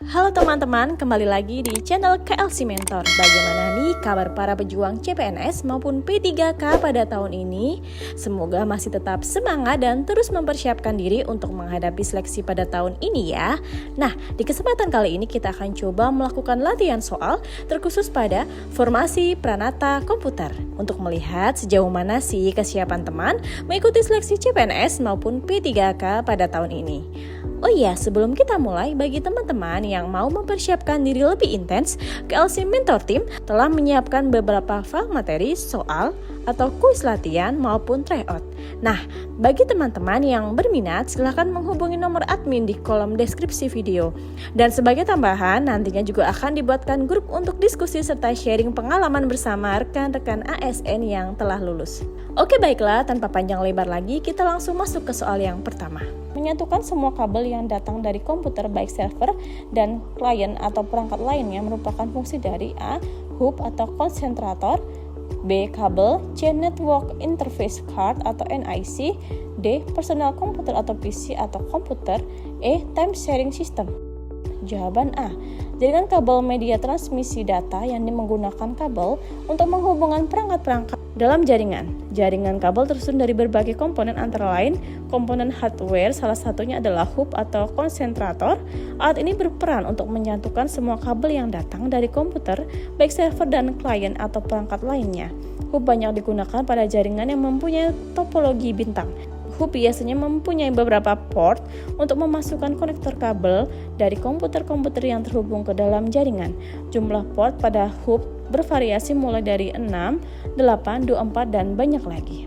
Halo teman-teman, kembali lagi di channel KLC Mentor. Bagaimana nih kabar para pejuang CPNS maupun P3K pada tahun ini? Semoga masih tetap semangat dan terus mempersiapkan diri untuk menghadapi seleksi pada tahun ini ya. Nah, di kesempatan kali ini kita akan coba melakukan latihan soal terkhusus pada formasi pranata komputer untuk melihat sejauh mana sih kesiapan teman mengikuti seleksi CPNS maupun P3K pada tahun ini. Oh iya, sebelum kita mulai, bagi teman-teman yang mau mempersiapkan diri lebih intens, KLC Mentor Team telah menyiapkan beberapa file materi, soal, atau kuis latihan maupun tryout. Nah, bagi teman-teman yang berminat, silahkan menghubungi nomor admin di kolom deskripsi video. Dan sebagai tambahan, nantinya juga akan dibuatkan grup untuk diskusi serta sharing pengalaman bersama rekan-rekan ASN yang telah lulus. Oke baiklah, tanpa panjang lebar lagi, kita langsung masuk ke soal yang pertama. Menyatukan semua kabel yang datang dari komputer baik server dan klien atau perangkat lainnya merupakan fungsi dari A. Hub atau konsentrator, B. Kabel, C. Network Interface Card atau NIC, D. Personal komputer atau PC atau komputer, E. Time Sharing System. Jawaban A. Jaringan kabel media transmisi data yang menggunakan kabel untuk menghubungkan perangkat-perangkat dalam jaringan. Jaringan kabel tersusun dari berbagai komponen antara lain komponen hardware, salah satunya adalah hub atau konsentrator. Alat ini berperan untuk menyatukan semua kabel yang datang dari komputer, baik server dan klien atau perangkat lainnya. Hub banyak digunakan pada jaringan yang mempunyai topologi bintang. Hub biasanya mempunyai beberapa port untuk memasukkan konektor kabel dari komputer-komputer yang terhubung ke dalam jaringan. Jumlah port pada hub bervariasi mulai dari 6, 8, 24, dan banyak lagi.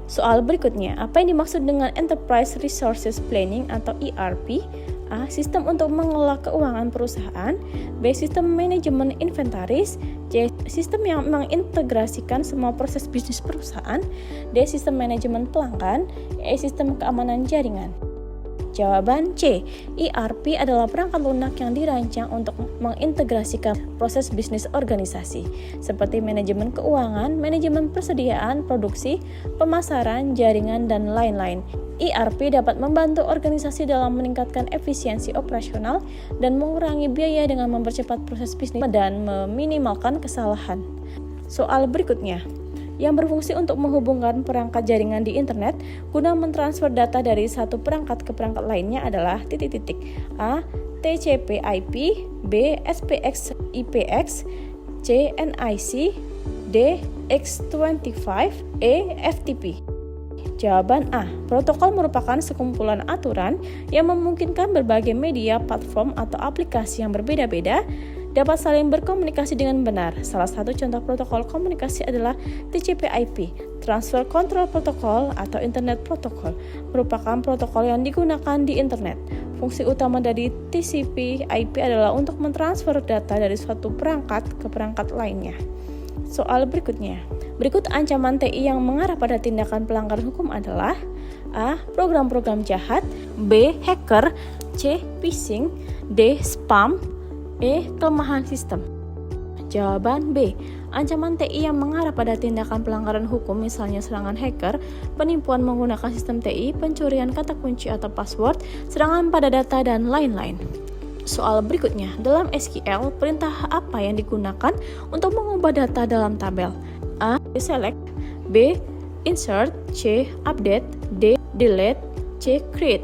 Soal berikutnya, apa yang dimaksud dengan Enterprise Resources Planning atau ERP? A. Sistem untuk mengelola keuangan perusahaan, B. Sistem manajemen inventaris, C. Sistem yang mengintegrasikan semua proses bisnis perusahaan, D. Sistem manajemen pelanggan, E. Sistem keamanan jaringan. Jawaban C. ERP adalah perangkat lunak yang dirancang untuk mengintegrasikan proses bisnis organisasi seperti manajemen keuangan, manajemen persediaan, produksi, pemasaran, jaringan, dan lain-lain. ERP dapat membantu organisasi dalam meningkatkan efisiensi operasional dan mengurangi biaya dengan mempercepat proses bisnis dan meminimalkan kesalahan. Soal berikutnya, yang berfungsi untuk menghubungkan perangkat jaringan di internet guna mentransfer data dari satu perangkat ke perangkat lainnya adalah titik-titik. A. TCP/IP, B. SPX IPX, C. NIC, D. X25, E. FTP. Jawaban A. Protokol merupakan sekumpulan aturan yang memungkinkan berbagai media, platform, atau aplikasi yang berbeda-beda dapat saling berkomunikasi dengan benar. Salah satu contoh protokol komunikasi adalah TCP/IP, Transfer Control Protocol atau Internet Protocol, merupakan protokol yang digunakan di internet. Fungsi utama dari TCP/IP adalah untuk mentransfer data dari suatu perangkat ke perangkat lainnya. Soal berikutnya, berikut ancaman TI yang mengarah pada tindakan pelanggaran hukum adalah A. Program-program jahat, B. Hacker, C. Phishing, D. Spam, E. Kelemahan sistem. Jawaban B. Ancaman TI yang mengarah pada tindakan pelanggaran hukum misalnya serangan hacker, penipuan menggunakan sistem TI, pencurian kata kunci atau password, serangan pada data, dan lain-lain. Soal berikutnya, dalam SQL, perintah apa yang digunakan untuk mengubah data dalam tabel? A. Select, B. Insert, C. Update, D. Delete, C. Create.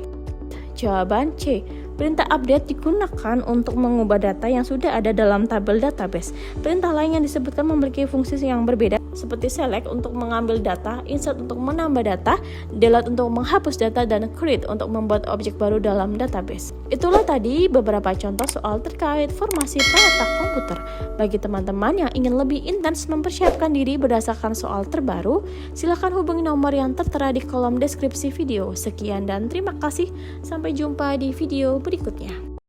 Jawaban C. Perintah update digunakan untuk mengubah data yang sudah ada dalam tabel database. Perintah lain yang disebutkan memiliki fungsi yang berbeda, seperti select untuk mengambil data, insert untuk menambah data, delete untuk menghapus data, dan create untuk membuat objek baru dalam database. Itulah tadi beberapa contoh soal terkait formasi pranata komputer. Bagi teman-teman yang ingin lebih intens mempersiapkan diri berdasarkan soal terbaru, silakan hubungi nomor yang tertera di kolom deskripsi video. Sekian dan terima kasih. Sampai jumpa di video berikutnya.